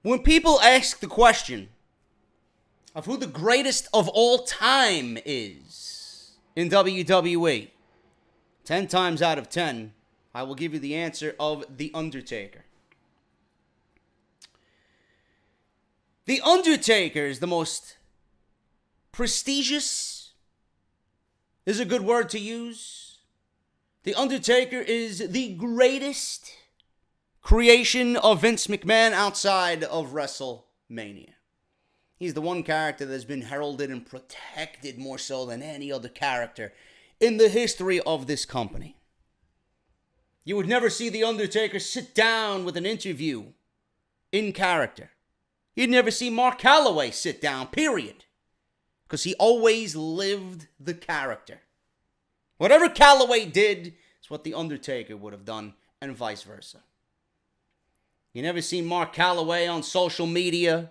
When people ask the question of who the greatest of all time is in WWE, 10 times out of 10, I will give you the answer of The Undertaker. The Undertaker is the most prestigious, is a good word to use. The Undertaker is the greatest creation of Vince McMahon outside of WrestleMania. He's the one character that's been heralded and protected more so than any other character in the history of this company. You would never see The Undertaker sit down with an interview in character. You'd never see Mark Calloway sit down, period. Because he always lived the character. Whatever Calloway did is what The Undertaker would have done, and vice versa. You never seen Mark Calloway on social media.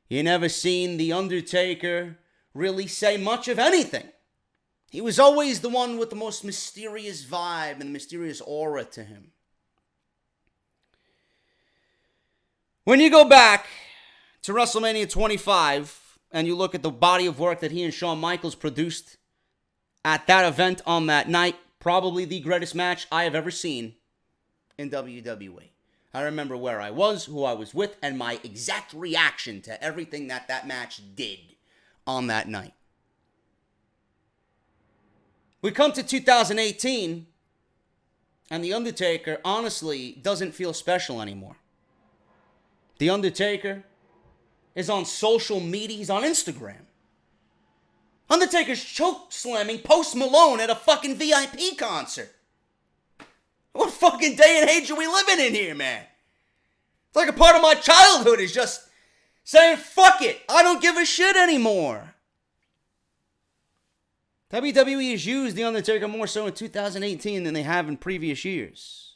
You never seen The Undertaker really say much of anything. He was always the one with the most mysterious vibe and mysterious aura to him. When you go back to WrestleMania 25 and you look at the body of work that he and Shawn Michaels produced at that event on that night, probably the greatest match I have ever seen in WWE. I remember where I was, who I was with, and my exact reaction to everything that match did on that night. We come to 2018, and The Undertaker honestly doesn't feel special anymore. The Undertaker is on social media. He's on Instagram. Undertaker's choke slamming Post Malone at a fucking VIP concert. What fucking day and age are we living in here, man? It's like a part of my childhood is just saying, fuck it, I don't give a shit anymore. WWE has used The Undertaker more so in 2018 than they have in previous years.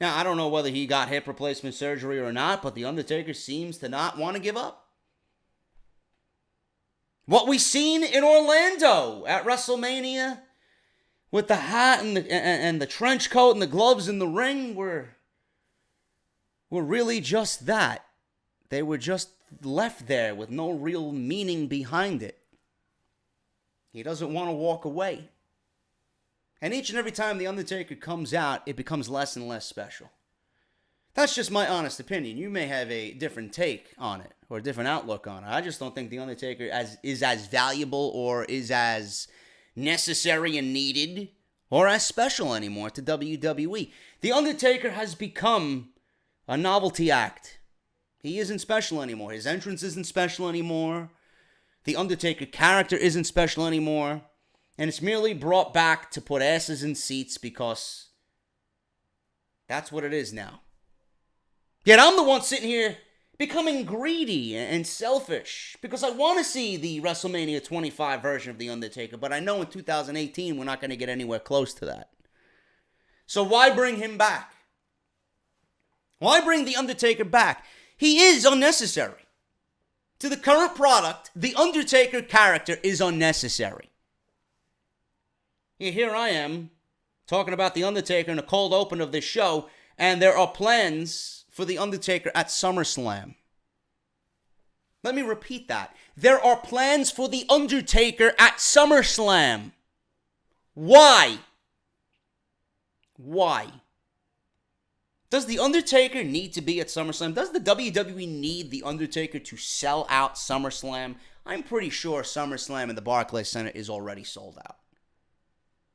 Now, I don't know whether he got hip replacement surgery or not, but The Undertaker seems to not want to give up. What we seen in Orlando at WrestleMania with the hat and the trench coat and the gloves in the ring were really just that. They were just left there with no real meaning behind it. He doesn't want to walk away. And each and every time The Undertaker comes out, it becomes less and less special. That's just my honest opinion. You may have a different take on it or a different outlook on it. I just don't think The Undertaker is as valuable or is as necessary and needed or as special anymore to WWE. The Undertaker has become a novelty act. He isn't special anymore. His entrance isn't special anymore. The Undertaker character isn't special anymore. And it's merely brought back to put asses in seats because that's what it is now. Yet I'm the one sitting here becoming greedy and selfish because I want to see the WrestleMania 25 version of The Undertaker, but I know in 2018 we're not going to get anywhere close to that. So why bring him back? Why bring The Undertaker back? He is unnecessary. To the current product, The Undertaker character is unnecessary. Here I am, talking about The Undertaker in a cold open of this show, and there are plans for The Undertaker at SummerSlam. Let me repeat that. There are plans for The Undertaker at SummerSlam. Why? Why? Does The Undertaker need to be at SummerSlam? Does the WWE need The Undertaker to sell out SummerSlam? I'm pretty sure SummerSlam in the Barclays Center is already sold out.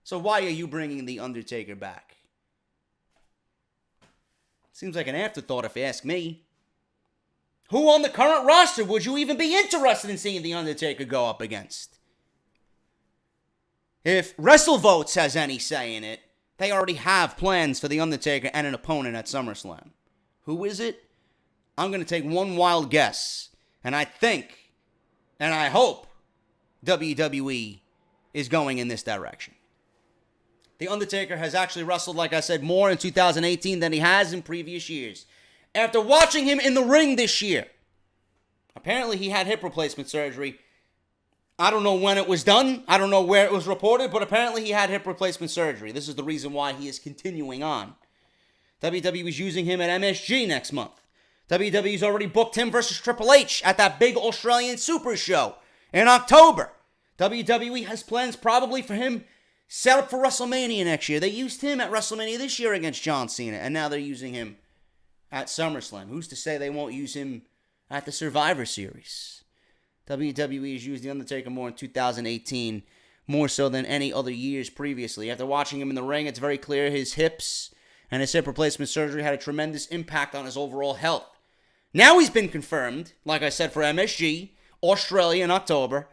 So why are you bringing The Undertaker back? Seems like an afterthought if you ask me. Who on the current roster would you even be interested in seeing The Undertaker go up against? If WrestleVotes has any say in it, they already have plans for The Undertaker and an opponent at SummerSlam. Who is it? I'm going to take one wild guess. And I think, and I hope, WWE is going in this direction. The Undertaker has actually wrestled, like I said, more in 2018 than he has in previous years. After watching him in the ring this year, apparently he had hip replacement surgery. I don't know when it was done. I don't know where it was reported, but apparently he had hip replacement surgery. This is the reason why he is continuing on. WWE is using him at MSG next month. WWE's already booked him versus Triple H at that big Australian Super Show in October. WWE has plans probably for him set up for WrestleMania next year. They used him at WrestleMania this year against John Cena, and now they're using him at SummerSlam. Who's to say they won't use him at the Survivor Series? WWE has used The Undertaker more in 2018, more so than any other years previously. After watching him in the ring, it's very clear his hips and his hip replacement surgery had a tremendous impact on his overall health. Now he's been confirmed, like I said, for MSG, Australia in October,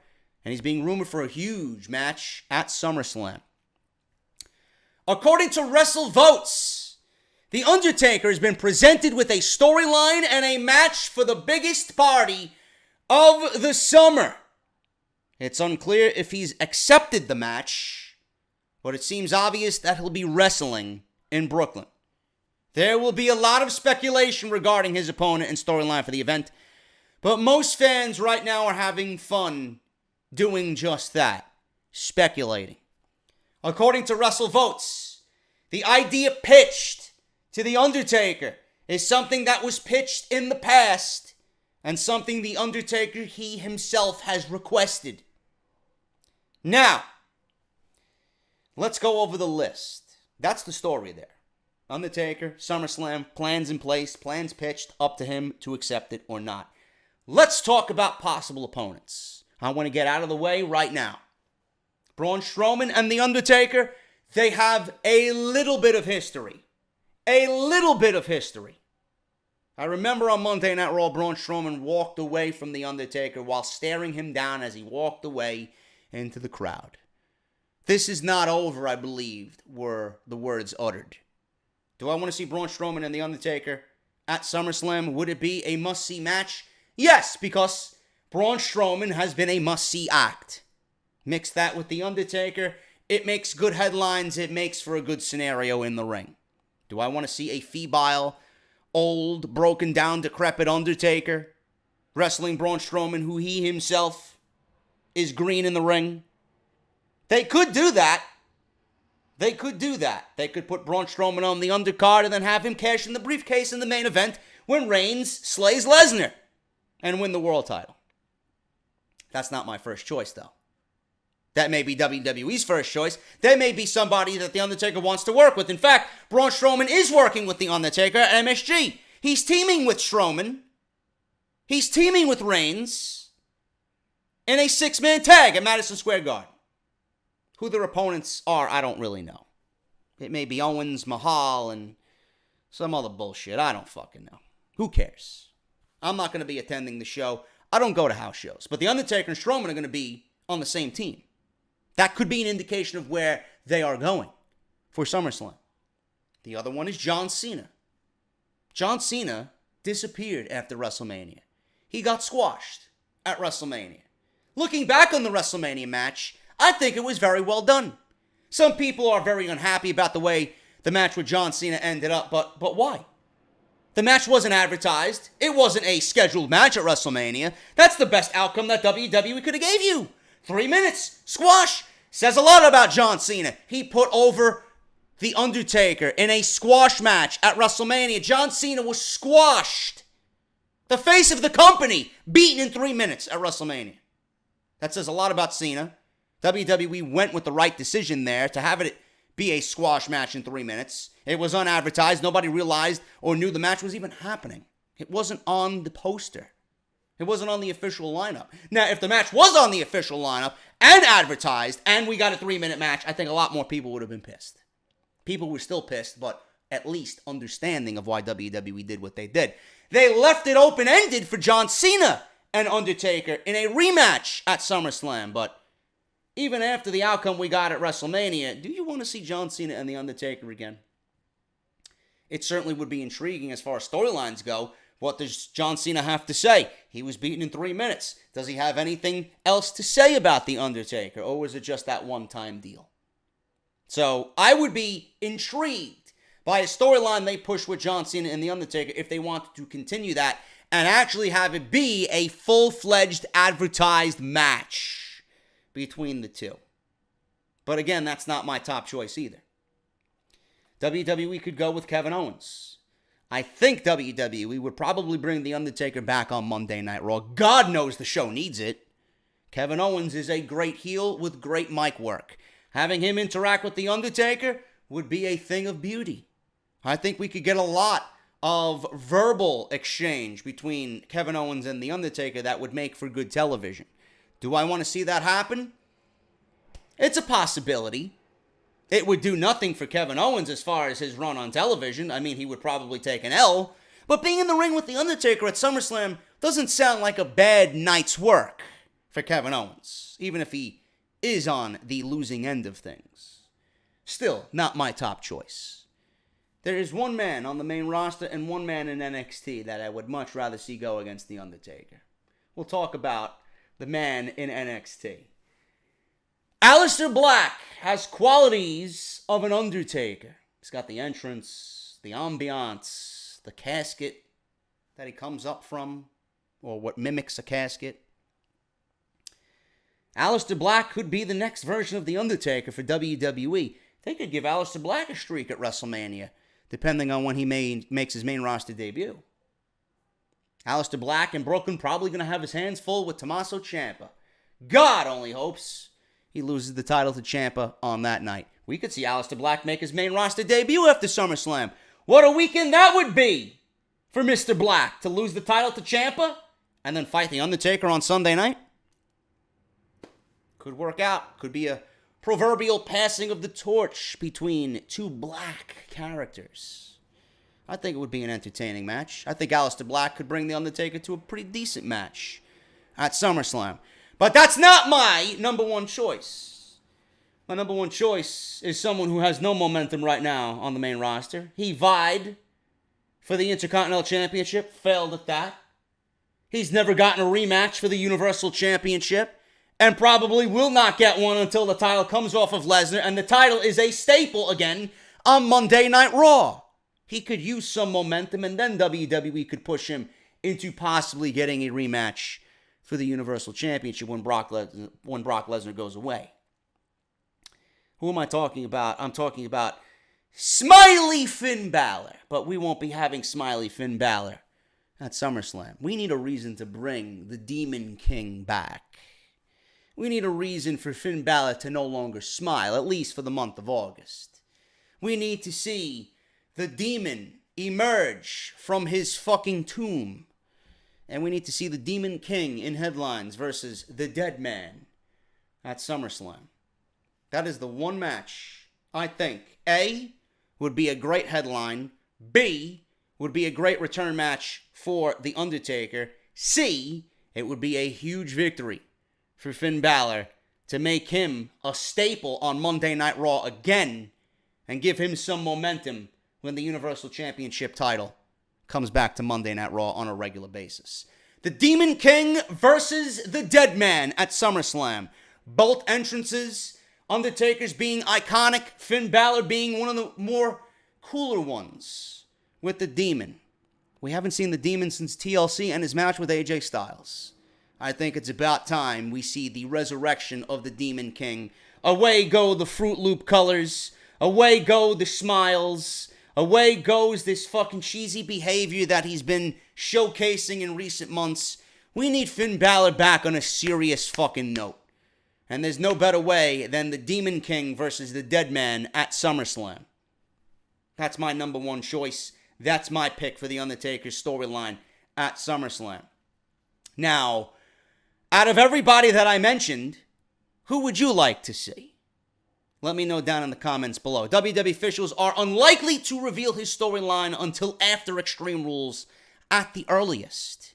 and he's being rumored for a huge match at SummerSlam. According to WrestleVotes, The Undertaker has been presented with a storyline and a match for the biggest party of the summer. It's unclear if he's accepted the match, but it seems obvious that he'll be wrestling in Brooklyn. There will be a lot of speculation regarding his opponent and storyline for the event, but most fans right now are having fun doing just that, speculating. According to WrestleVotes, the idea pitched to The Undertaker is something that was pitched in the past and something The Undertaker he himself has requested. Now, let's go over the list. That's the story there. Undertaker, SummerSlam, plans in place, plans pitched, up to him to accept it or not. Let's talk about possible opponents. I want to get out of the way right now. Braun Strowman and The Undertaker, they have a little bit of history. A little bit of history. I remember on Monday Night Raw, Braun Strowman walked away from The Undertaker while staring him down as he walked away into the crowd. This is not over, I believe, were the words uttered. Do I want to see Braun Strowman and The Undertaker at SummerSlam? Would it be a must-see match? Yes, because Braun Strowman has been a must-see act. Mix that with The Undertaker, it makes good headlines, it makes for a good scenario in the ring. Do I want to see a febile, old, broken down, decrepit Undertaker wrestling Braun Strowman, who he himself is green in the ring? They could do that. They could do that. They could put Braun Strowman on the undercard and then have him cash in the briefcase in the main event when Reigns slays Lesnar and win the world title. That's not my first choice, though. That may be WWE's first choice. They may be somebody that The Undertaker wants to work with. In fact, Braun Strowman is working with The Undertaker at MSG. He's teaming with Strowman. He's teaming with Reigns in a 6-man tag at Madison Square Garden. Who their opponents are, I don't really know. It may be Owens, Mahal, and some other bullshit. I don't fucking know. Who cares? I'm not going to be attending the show. I don't go to house shows. But The Undertaker and Strowman are going to be on the same team. That could be an indication of where they are going for SummerSlam. The other one is John Cena. John Cena disappeared after WrestleMania. He got squashed at WrestleMania. Looking back on the WrestleMania match, I think it was very well done. Some people are very unhappy about the way the match with John Cena ended up, but why? The match wasn't advertised. It wasn't a scheduled match at WrestleMania. That's the best outcome that WWE could have gave you. 3 minutes, squash. Says a lot about John Cena. He put over The Undertaker in a squash match at WrestleMania. John Cena was squashed. The face of the company beaten in 3 minutes at WrestleMania. That says a lot about Cena. WWE went with the right decision there to have it be a squash match in 3 minutes. It was unadvertised. Nobody realized or knew the match was even happening. It wasn't on the poster. It wasn't on the official lineup. Now, if the match was on the official lineup and advertised and we got a 3-minute match, I think a lot more people would have been pissed. People were still pissed, but at least understanding of why WWE did what they did. They left it open-ended for John Cena and Undertaker in a rematch at SummerSlam, but even after the outcome we got at WrestleMania, do you want to see John Cena and The Undertaker again? It certainly would be intriguing as far as storylines go. What does John Cena have to say? He was beaten in 3 minutes. Does he have anything else to say about The Undertaker? Or was it just that one-time deal? So I would be intrigued by a storyline they push with John Cena and The Undertaker if they wanted to continue that and actually have it be a full-fledged advertised match between the two. But again, that's not my top choice either. WWE could go with Kevin Owens. I think WWE would probably bring The Undertaker back on Monday Night Raw. God knows the show needs it. Kevin Owens is a great heel with great mic work. Having him interact with The Undertaker would be a thing of beauty. I think we could get a lot of verbal exchange between Kevin Owens and The Undertaker that would make for good television. Do I want to see that happen? It's a possibility. It would do nothing for Kevin Owens as far as his run on television. I mean, he would probably take an L. But being in the ring with The Undertaker at SummerSlam doesn't sound like a bad night's work for Kevin Owens, even if he is on the losing end of things. Still, not my top choice. There is one man on the main roster and one man in NXT that I would much rather see go against The Undertaker. We'll talk about the man in NXT. Aleister Black has qualities of an Undertaker. He's got the entrance, the ambiance, the casket that he comes up from, or what mimics a casket. Aleister Black could be the next version of The Undertaker for WWE. They could give Aleister Black a streak at WrestleMania, depending on when he makes his main roster debut. Aleister Black in Brooklyn probably going to have his hands full with Tommaso Ciampa. God only hopes he loses the title to Ciampa on that night. We could see Aleister Black make his main roster debut after SummerSlam. What a weekend that would be for Mr. Black to lose the title to Ciampa and then fight The Undertaker on Sunday night. Could work out. Could be a proverbial passing of the torch between two black characters. I think it would be an entertaining match. I think Aleister Black could bring The Undertaker to a pretty decent match at SummerSlam. But that's not my number one choice. My number one choice is someone who has no momentum right now on the main roster. He vied for the Intercontinental Championship, failed at that. He's never gotten a rematch for the Universal Championship, and probably will not get one until the title comes off of Lesnar, and the title is a staple again on Monday Night Raw. He could use some momentum, and then WWE could push him into possibly getting a rematch for the Universal Championship when Brock Lesnar goes away. Who am I talking about? I'm talking about Smiley Finn Balor. But we won't be having Smiley Finn Balor at SummerSlam. We need a reason to bring the Demon King back. We need a reason for Finn Balor to no longer smile, at least for the month of August. We need to see the demon emerge from his fucking tomb. And we need to see the Demon King in headlines versus the Dead Man at SummerSlam. That is the one match I think, A, would be a great headline, B, would be a great return match for The Undertaker, C, it would be a huge victory for Finn Balor to make him a staple on Monday Night Raw again and give him some momentum when the Universal Championship title comes back to Monday Night Raw on a regular basis. The Demon King versus the Dead Man at SummerSlam. Both entrances, Undertaker's being iconic, Finn Balor being one of the more cooler ones with the Demon. We haven't seen the Demon since TLC and his match with AJ Styles. I think it's about time we see the resurrection of the Demon King. Away go the Fruit Loop colors. Away go the smiles. Away goes this fucking cheesy behavior that he's been showcasing in recent months. We need Finn Balor back on a serious fucking note. And there's no better way than the Demon King versus the Dead Man at SummerSlam. That's my number one choice. That's my pick for the Undertaker's storyline at SummerSlam. Now, out of everybody that I mentioned, who would you like to see? Let me know down in the comments below. WWE officials are unlikely to reveal his storyline until after Extreme Rules at the earliest.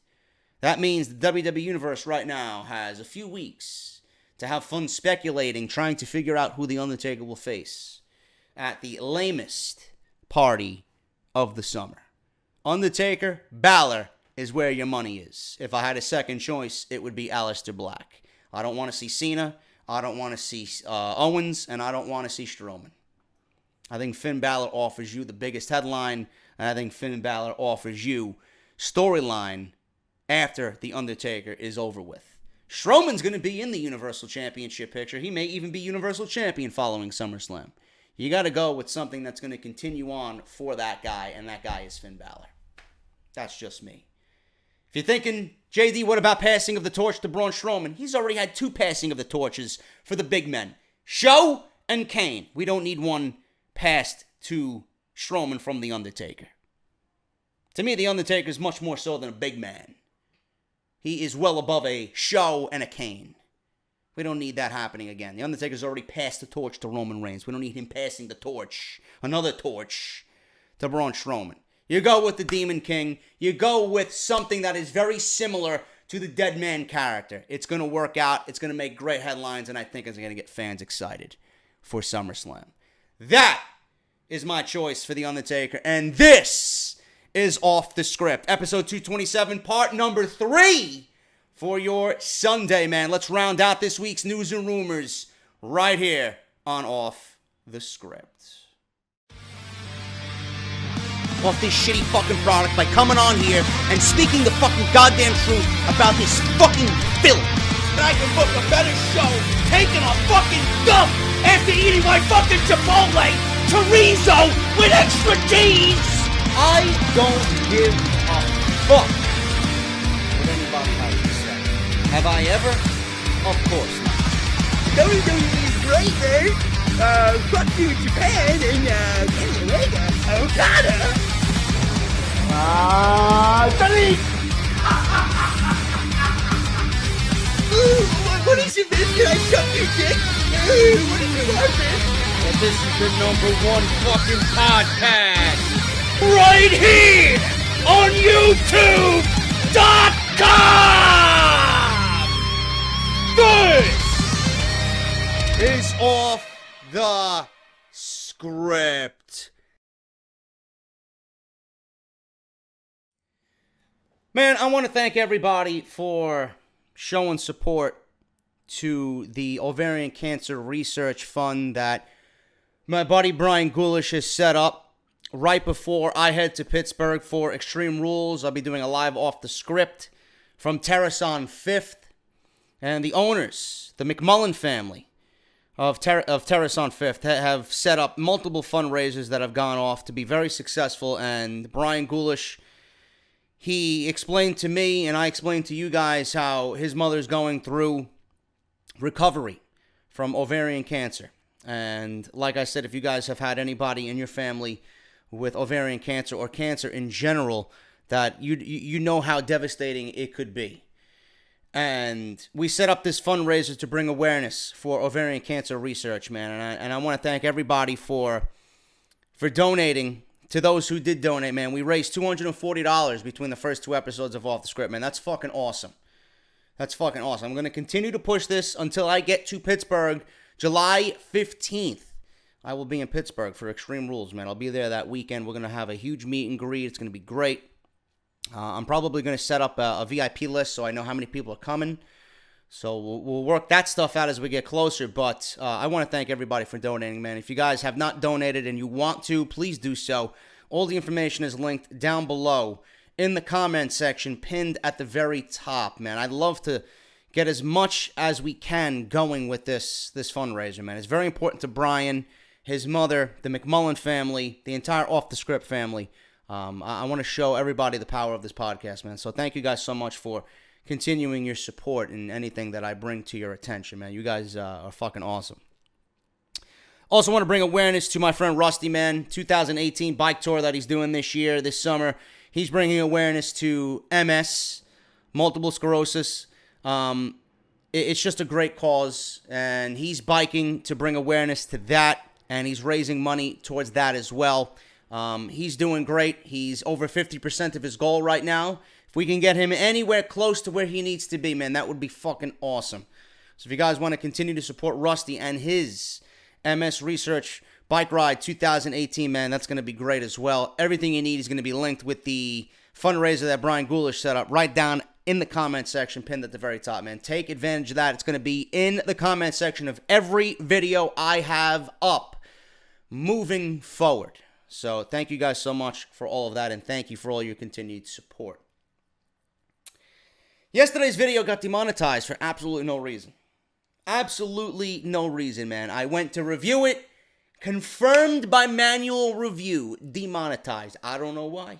That means the WWE Universe right now has a few weeks to have fun speculating, trying to figure out who The Undertaker will face at the lamest party of the summer. Undertaker, Balor is where your money is. If I had a second choice, it would be Aleister Black. I don't want to see Cena. I don't want to see Owens, and I don't want to see Strowman. I think Finn Balor offers you the biggest headline, and I think Finn Balor offers you storyline after The Undertaker is over with. Strowman's going to be in the Universal Championship picture. He may even be Universal Champion following SummerSlam. You got to go with something that's going to continue on for that guy, and that guy is Finn Balor. That's just me. If you're thinking, JD, what about passing of the torch to Braun Strowman? He's already had 2 passing of the torches for the big men. Show and Kane. We don't need one passed to Strowman from The Undertaker. To me, The Undertaker is much more so than a big man. He is well above a Show and a Kane. We don't need that happening again. The Undertaker's already passed the torch to Roman Reigns. We don't need him passing the torch, another torch, to Braun Strowman. You go with the Demon King. You go with something that is very similar to the Dead Man character. It's going to work out. It's going to make great headlines, and I think it's going to get fans excited for SummerSlam. That is my choice for The Undertaker, and this is Off the Script. Episode 227, part number 3 for your Sunday, man. Let's round out this week's news and rumors right here on Off the Script. Off this shitty fucking product by coming on here and speaking the fucking goddamn truth about this fucking filth. I can book a better show taking a fucking dump after eating my fucking Chipotle chorizo with extra cheese. I don't give a fuck what anybody has to say. Have I ever? Of course not. WWE is great, man. Fuck you, Japan, and Kenny Omega, Okada. Delete! What is it, man? Can I suck your dick? What is it, man? Well, this is the #1 fucking podcast. Right here on YouTube.com! This is Off the Script. Man, I want to thank everybody for showing support to the Ovarian Cancer Research Fund that my buddy Brian Ghoulish has set up right before I head to Pittsburgh for Extreme Rules. I'll be doing a live Off the Script from Terrace on 5th. And the owners, the McMullen family of Terrace on 5th, have set up multiple fundraisers that have gone off to be very successful. And Brian Ghoulish, he explained to me, and I explained to you guys, how his mother's going through recovery from ovarian cancer. And like I said, if you guys have had anybody in your family with ovarian cancer or cancer in general, that you know how devastating it could be. And we set up this fundraiser to bring awareness for ovarian cancer research, man. And I want to thank everybody for donating. To those who did donate, man, we raised $240 between the first 2 episodes of Off the Script, man. That's fucking awesome. That's fucking awesome. I'm going to continue to push this until I get to Pittsburgh, July 15th. I will be in Pittsburgh for Extreme Rules, man. I'll be there that weekend. We're going to have a huge meet and greet. It's going to be great. I'm probably going to set up a VIP list so I know how many people are coming. So we'll work that stuff out as we get closer. But I want to thank everybody for donating, man. If you guys have not donated and you want to, please do so. All the information is linked down below in the comment section, pinned at the very top, man. I'd love to get as much as we can going with this fundraiser, man. It's very important to Brian, his mother, the McMullen family, the entire Off the Script family. I want to show everybody the power of this podcast, man. So thank you guys so much for continuing your support in anything that I bring to your attention, man. You guys are fucking awesome. Also want to bring awareness to my friend Rusty, man. 2018 bike tour that he's doing this summer. He's bringing awareness to MS, multiple sclerosis. It's just a great cause, and he's biking to bring awareness to that, and he's raising money towards that as well. He's doing great. He's over 50% of his goal right now. If we can get him anywhere close to where he needs to be, man, that would be fucking awesome. So if you guys want to continue to support Rusty and his MS Research Bike Ride 2018, man, that's going to be great as well. Everything you need is going to be linked with the fundraiser that Brian Ghoulish set up right down in the comment section, pinned at the very top, man. Take advantage of that. It's going to be in the comment section of every video I have up moving forward. So thank you guys so much for all of that, and thank you for all your continued support. Yesterday's video got demonetized for absolutely no reason. Absolutely no reason, man. I went to review it, confirmed by manual review, demonetized. I don't know why.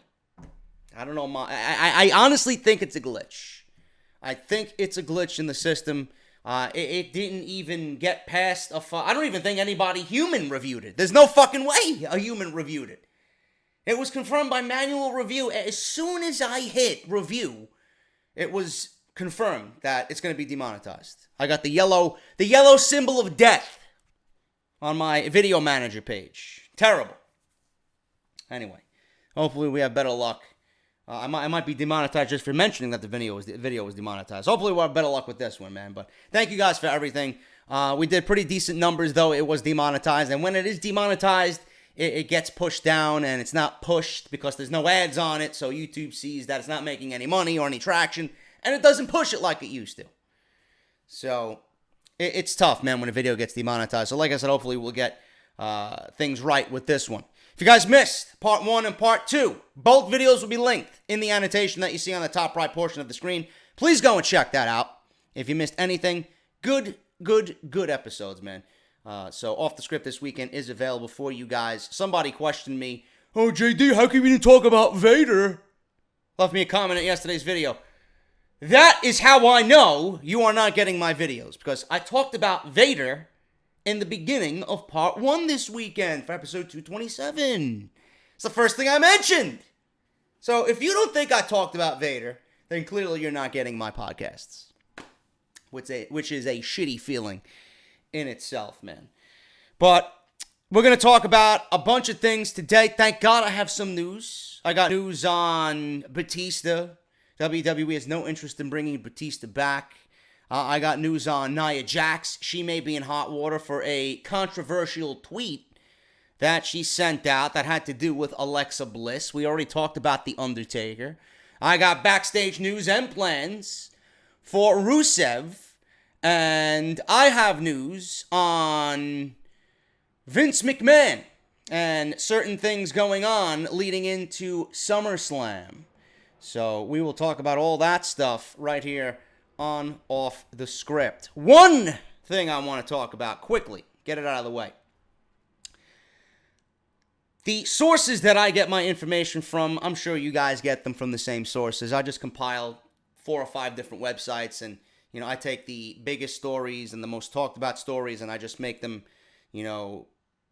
I don't know. I honestly think it's a glitch. I think it's a glitch in the system. It didn't even get past I don't even think anybody human reviewed it. There's no fucking way a human reviewed it. It was confirmed by manual review. As soon as I hit review, it was confirmed that it's going to be demonetized. I got the yellow symbol of death on my video manager page. Terrible. Anyway, hopefully we have better luck. I might be demonetized just for mentioning that the video was demonetized. Hopefully we'll have better luck with this one, man. But thank you guys for everything. We did pretty decent numbers, though it was demonetized. And when it is demonetized, it gets pushed down, and it's not pushed because there's no ads on it. So YouTube sees that it's not making any money or any traction, and it doesn't push it like it used to. So it's tough, man, when a video gets demonetized. So like I said, hopefully we'll get things right with this one. If you guys missed part 1 and part 2, both videos will be linked in the annotation that you see on the top right portion of the screen. Please go and check that out. If you missed anything, good episodes, man. So Off the Script this weekend is available for you guys. Somebody questioned me, "Oh, JD, how come you didn't talk about Vader?" Left me a comment at yesterday's video. That is how I know you are not getting my videos, because I talked about Vader in the beginning of part 1 this weekend for episode 227. It's the first thing I mentioned. So if you don't think I talked about Vader, then clearly you're not getting my podcasts, which is a shitty feeling in itself, man. But we're going to talk about a bunch of things today. Thank God I have some news. I got news on Batista. WWE has no interest in bringing Batista back. I got news on Nia Jax. She may be in hot water for a controversial tweet that she sent out that had to do with Alexa Bliss. We already talked about The Undertaker. I got backstage news and plans for Rusev. And I have news on Vince McMahon and certain things going on leading into SUMMERSLAM. So we will talk about all that stuff right here on Off the Script. One thing I want to talk about quickly, get it out of the way. The sources that I get my information from, I'm sure you guys get them from the same sources. I just compile 4 or 5 different websites, and I take the biggest stories and the most talked about stories, and I just make them,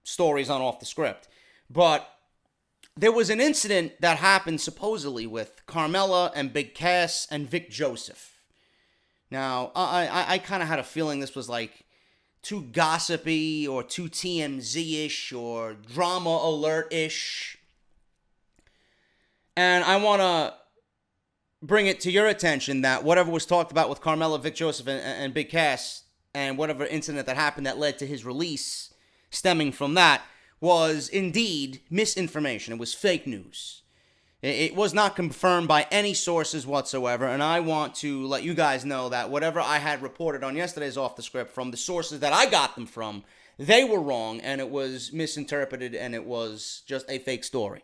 stories on Off the Script. But there was an incident that happened supposedly with Carmella and Big Cass and Vic Joseph. Now, I kind of had a feeling this was like too gossipy or too TMZ-ish or drama alert-ish. And I want to bring it to your attention that whatever was talked about with Carmella, Vic Joseph, and Big Cass, and whatever incident that happened that led to his release stemming from that, was indeed misinformation. It was fake news. It was not confirmed by any sources whatsoever, and I want to let you guys know that whatever I had reported on yesterday's Off the Script from the sources that I got them from, they were wrong, and it was misinterpreted, and it was just a fake story.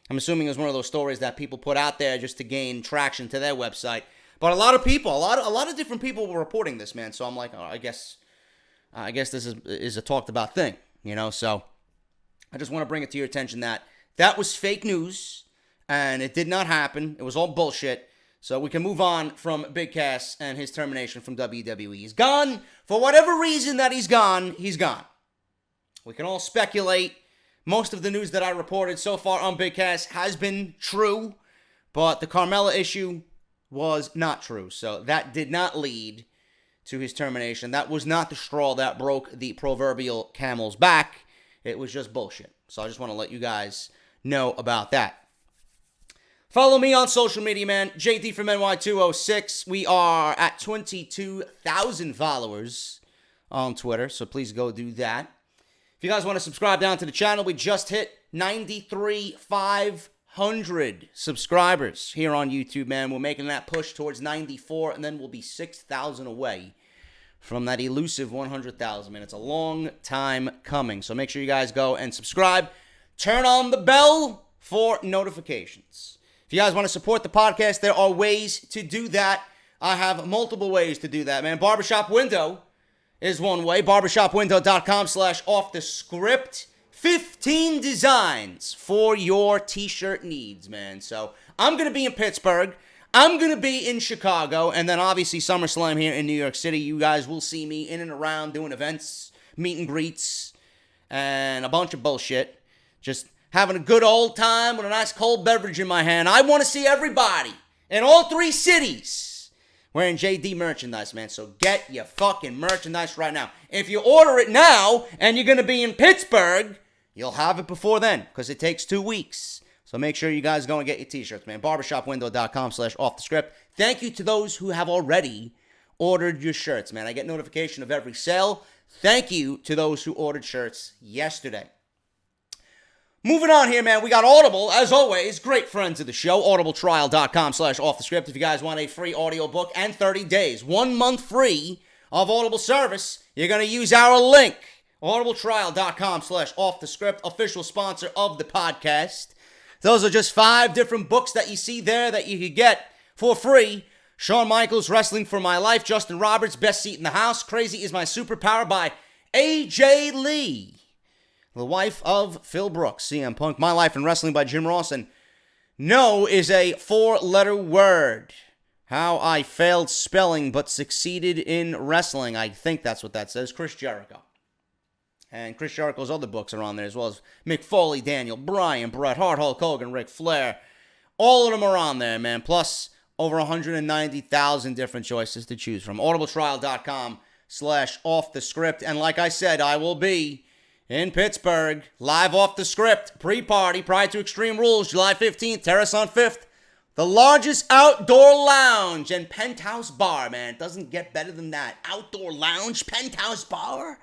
I'm assuming it was one of those stories that people put out there just to gain traction to their website. But a lot of people, a lot of different people were reporting this, man. So I'm like, oh, I guess this is a talked about thing, So I just want to bring it to your attention that was fake news, and it did not happen. It was all bullshit. So we can move on from Big Cass and his termination from WWE. He's gone. For whatever reason that he's gone, he's gone. We can all speculate. Most of the news that I reported so far on Big Cass has been true, but the Carmella issue was not true. So that did not lead to his termination. That was not the straw that broke the proverbial camel's back. It was just bullshit. So I just want to let you guys know about that. Follow me on social media, man. JD from NY206. We are at 22,000 followers on Twitter, so please go do that. If you guys want to subscribe down to the channel, we just hit 93,500 subscribers here on YouTube, man. We're making that push towards 94, and then we'll be 6,000 away from that elusive 100,000, man. It's a long time coming, so make sure you guys go and subscribe. Turn on the bell for notifications. If you guys want to support the podcast, there are ways to do that. I have multiple ways to do that, man. Barbershop Window is one way. Barbershopwindow.com/offthescript. 15 designs for your t-shirt needs, man. So I'm going to be in Pittsburgh. I'm going to be in Chicago. And then obviously SummerSlam here in New York City. You guys will see me in and around doing events, meet and greets, and a bunch of bullshit. Just having a good old time with a nice cold beverage in my hand. I want to see everybody in all 3 cities wearing JD merchandise, man. So get your fucking merchandise right now. If you order it now and you're going to be in Pittsburgh, you'll have it before then because it takes 2 weeks. So make sure you guys go and get your t-shirts, man. Barbershopwindow.com/offthescript. Thank you to those who have already ordered your shirts, man. I get notification of every sale. Thank you to those who ordered shirts yesterday. Moving on here, man, we got Audible, as always, great friends of the show, audibletrial.com/offthescript. If you guys want a free audiobook and 30 days, 1 month free of Audible service, you're going to use our link, audibletrial.com/offthescript, official sponsor of the podcast. Those are just 5 different books that you see there that you could get for free. Shawn Michaels, Wrestling for My Life, Justin Roberts, Best Seat in the House, Crazy is My Superpower by AJ Lee. The wife of Phil Brooks, CM Punk, My Life in Wrestling by Jim Ross, and No is a 4-letter word. How I failed spelling but succeeded in wrestling. I think that's what that says. Chris Jericho. And Chris Jericho's other books are on there as well as Mick Foley, Daniel Bryan, Bret Hart, Hulk Hogan, Ric Flair. All of them are on there, man. Plus over 190,000 different choices to choose from. audibletrial.com/offthescript. And like I said, I will be in Pittsburgh, live off the script, pre-party, prior to Extreme Rules, July 15th, Terrace on 5th. The largest outdoor lounge and penthouse bar, man. It doesn't get better than that. Outdoor lounge, penthouse bar.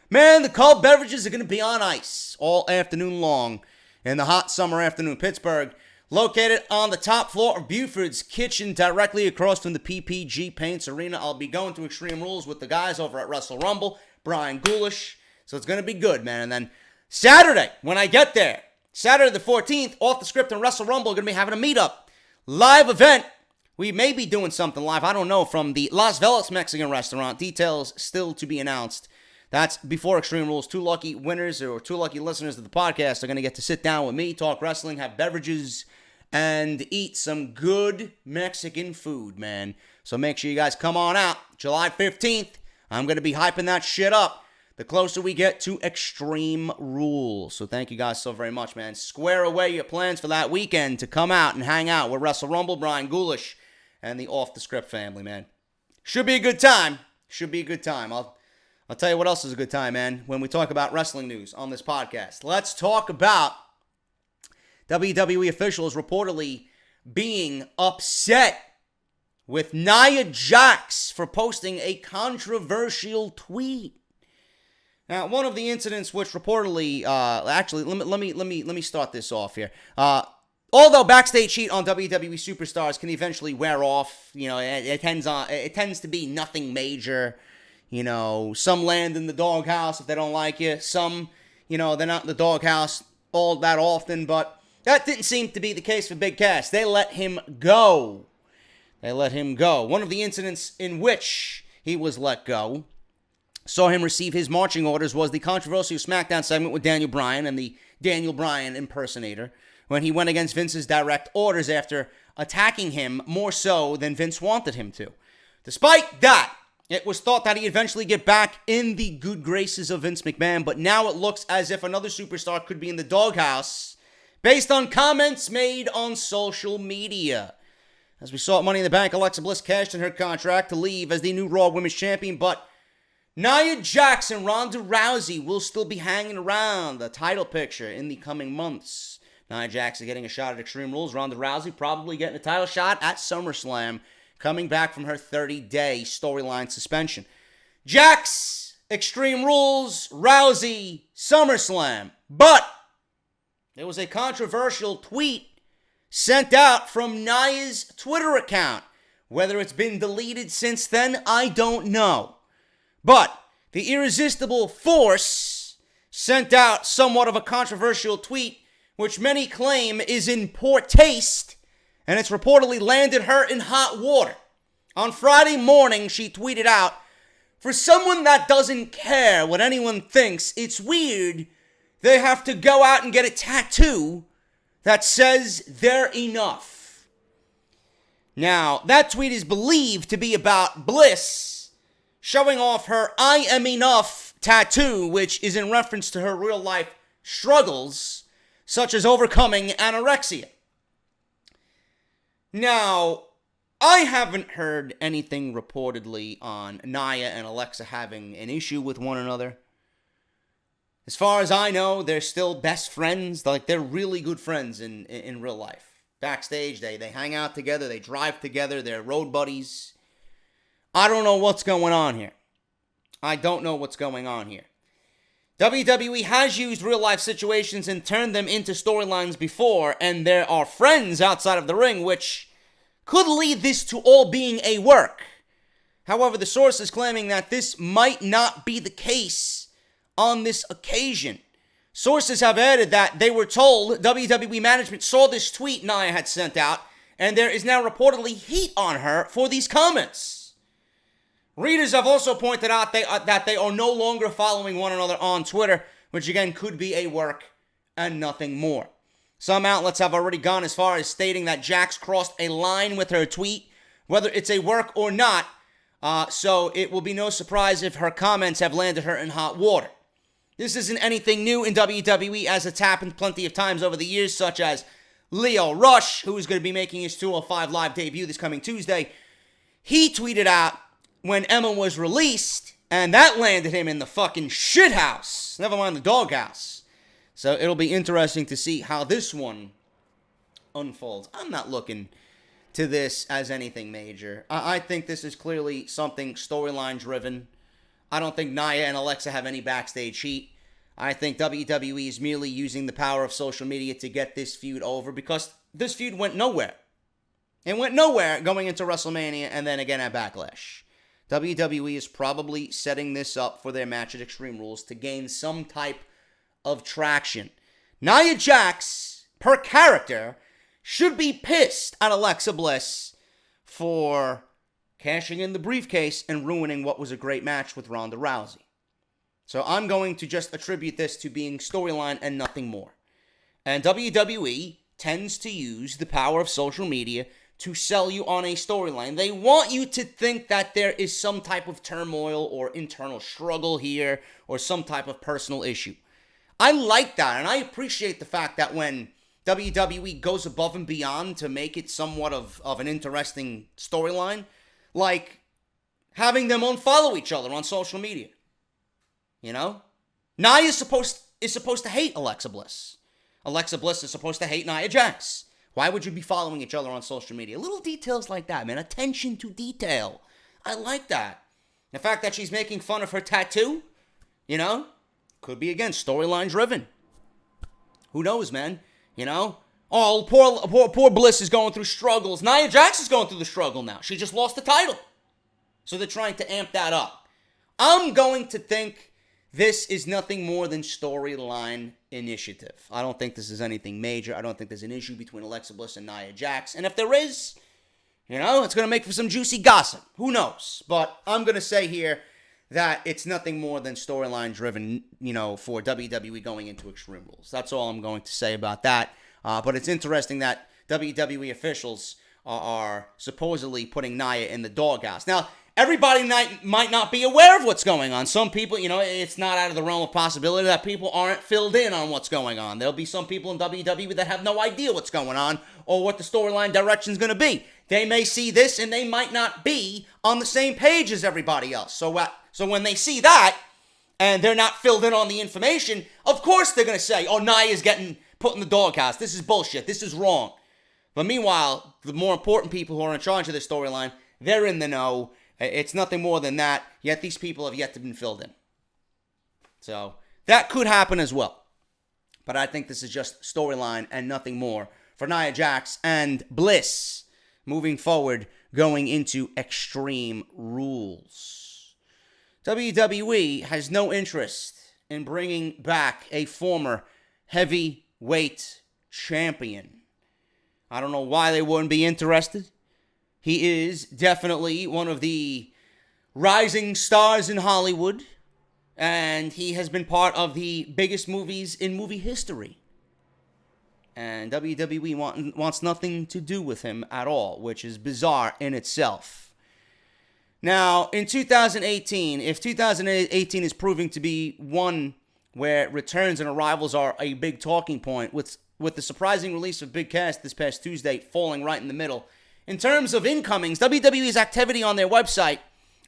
Man, the cold beverages are going to be on ice all afternoon long in the hot summer afternoon. Pittsburgh, located on the top floor of Buford's Kitchen, directly across from the PPG Paints Arena. I'll be going to Extreme Rules with the guys over at Wrestle Rumble, Brian Ghoulish. So it's going to be good, man. And then Saturday, when I get there, Saturday the 14th, Off the Script and Wrestle Rumble are going to be having a meetup. Live event. We may be doing something live, I don't know, from the Las Vegas Mexican restaurant. Details still to be announced. That's before Extreme Rules. 2 lucky winners or 2 lucky listeners of the podcast are going to get to sit down with me, talk wrestling, have beverages, and eat some good Mexican food, man. So make sure you guys come on out. July 15th, I'm going to be hyping that shit up the closer we get to Extreme Rules. So thank you guys so very much, man. Square away your plans for that weekend to come out and hang out with Wrestle Rumble, Brian Ghoulish, and the Off the Script family, man. Should be a good time. Should be a good time. I'll tell you what else is a good time, man, when we talk about wrestling news on this podcast. Let's talk about WWE officials reportedly being upset with Nia Jax for posting a controversial tweet. Now, one of the incidents which reportedly, actually, let me start this off here. Although backstage heat on WWE superstars can eventually wear off, you know, it tends to be nothing major. You know, some land in the doghouse if they don't like you. Some, you know, they're not in the doghouse all that often. But that didn't seem to be the case for Big Cass. They let him go. One of the incidents in which he was let go, saw him receive his marching orders, was the controversial SmackDown segment with Daniel Bryan and the Daniel Bryan impersonator, when he went against Vince's direct orders after attacking him more so than Vince wanted him to. Despite that, it was thought that he'd eventually get back in the good graces of Vince McMahon, but now it looks as if another superstar could be in the doghouse based on comments made on social media. As we saw at Money in the Bank, Alexa Bliss cashed in her contract to leave as the new Raw Women's Champion, but Nia Jax and Ronda Rousey will still be hanging around the title picture in the coming months. Nia Jax is getting a shot at Extreme Rules. Ronda Rousey probably getting a title shot at SummerSlam, coming back from her 30-day storyline suspension. Jax, Extreme Rules, Rousey, SummerSlam. But there was a controversial tweet sent out from Nia's Twitter account. Whether it's been deleted since then, I don't know. But the Irresistible Force sent out somewhat of a controversial tweet, which many claim is in poor taste, and it's reportedly landed her in hot water. On Friday morning, she tweeted out, "For someone that doesn't care what anyone thinks, it's weird they have to go out and get a tattoo that says they're enough. Now, that tweet is believed to be about Bliss showing off her I am enough tattoo, which is in reference to her real life struggles, such as overcoming anorexia. Now, I haven't heard anything reportedly on Nia and Alexa having an issue with one another. As far as I know, they're still best friends. Like, they're really good friends in real life. Backstage, they hang out together, they drive together, they're road buddies. I don't know what's going on here. I don't know what's going on here. WWE has used real-life situations and turned them into storylines before, and there are friends outside of the ring, which could lead this to all being a work. However, the source is claiming that this might not be the case on this occasion. Sources have added that they were told WWE management saw this tweet Nia had sent out, and there is now reportedly heat on her for these comments. Readers have also pointed out that they are no longer following one another on Twitter, which again could be a work and nothing more. Some outlets have already gone as far as stating that Jax crossed a line with her tweet, whether it's a work or not, so it will be no surprise if her comments have landed her in hot water. This isn't anything new in WWE, as it's happened plenty of times over the years, such as Leo Rush, who is going to be making his 205 Live debut this coming Tuesday. He tweeted out when Emma was released, and that landed him in the fucking shithouse. Never mind the doghouse. So it'll be interesting to see how this one unfolds. I'm not looking to this as anything major. I think this is clearly something storyline driven. I don't think Nia and Alexa have any backstage heat. I think WWE is merely using the power of social media to get this feud over, because this feud went nowhere. It went nowhere going into WrestleMania and then again at Backlash. WWE is probably setting this up for their match at Extreme Rules to gain some type of traction. Nia Jax, per character, should be pissed at Alexa Bliss for cashing in the briefcase and ruining what was a great match with Ronda Rousey. So I'm going to just attribute this to being storyline and nothing more. And WWE tends to use the power of social media to sell you on a storyline. They want you to think that there is some type of turmoil or internal struggle here or some type of personal issue. I like that, and I appreciate the fact that when WWE goes above and beyond to make it somewhat of an interesting storyline, like having them unfollow each other on social media. You know? Nia is supposed to hate Alexa Bliss. Alexa Bliss is supposed to hate Nia Jax. Why would you be following each other on social media? Little details like that, man. Attention to detail. I like that. The fact that she's making fun of her tattoo, you know, could be, again, storyline driven. Who knows, man? You know? Oh, poor Bliss is going through struggles. Nia Jax is going through the struggle now. She just lost the title. So they're trying to amp that up. I'm going to think this is nothing more than storyline initiative. I don't think this is anything major. I don't think there's an issue between Alexa Bliss and Nia Jax. And if there is, you know, it's going to make for some juicy gossip. Who knows? But I'm going to say here that it's nothing more than storyline driven, you know, for WWE going into Extreme Rules. That's all I'm going to say about that. But it's interesting that WWE officials are supposedly putting Nia in the doghouse. Now, everybody might not be aware of what's going on. Some people, you know, it's not out of the realm of possibility that people aren't filled in on what's going on. There'll be some people in WWE that have no idea what's going on or what the storyline direction is going to be. They may see this and they might not be on the same page as everybody else. So when they see that and they're not filled in on the information, of course they're going to say, oh, Nia's getting put in the doghouse. This is bullshit. This is wrong. But meanwhile, the more important people who are in charge of this storyline, they're in the know. It's nothing more than that, yet these people have yet to be filled in. So that could happen as well. But I think this is just storyline and nothing more for Nia Jax and Bliss moving forward going into Extreme Rules. WWE has no interest in bringing back a former heavyweight champion. I don't know why they wouldn't be interested. He is definitely one of the rising stars in Hollywood. And he has been part of the biggest movies in movie history. And WWE wants nothing to do with him at all, which is bizarre in itself. Now, in 2018, if 2018 is proving to be one where returns and arrivals are a big talking point, with the surprising release of Big Cass this past Tuesday falling right in the middle, in terms of incomings, WWE's activity on their website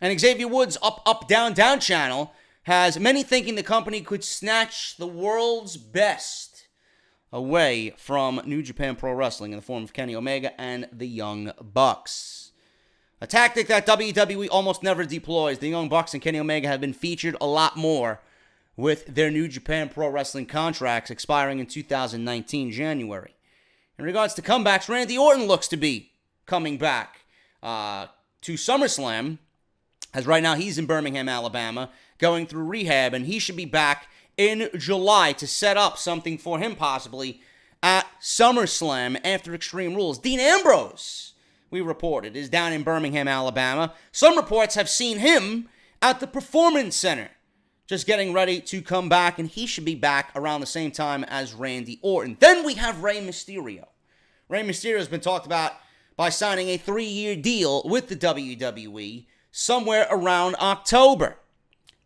and Xavier Woods' Up, Down, Down channel has many thinking the company could snatch the world's best away from New Japan Pro Wrestling in the form of Kenny Omega and the Young Bucks. A tactic that WWE almost never deploys. The Young Bucks and Kenny Omega have been featured a lot more with their New Japan Pro Wrestling contracts expiring in 2019 January. In regards to comebacks, Randy Orton looks to be coming back to SummerSlam, as right now he's in Birmingham, Alabama, going through rehab, and he should be back in July to set up something for him possibly at SummerSlam after Extreme Rules. Dean Ambrose, we reported, is down in Birmingham, Alabama. Some reports have seen him at the Performance Center, just getting ready to come back, and he should be back around the same time as Randy Orton. Then we have Rey Mysterio. Rey Mysterio has been talked about by signing a 3-year deal with the WWE somewhere around October.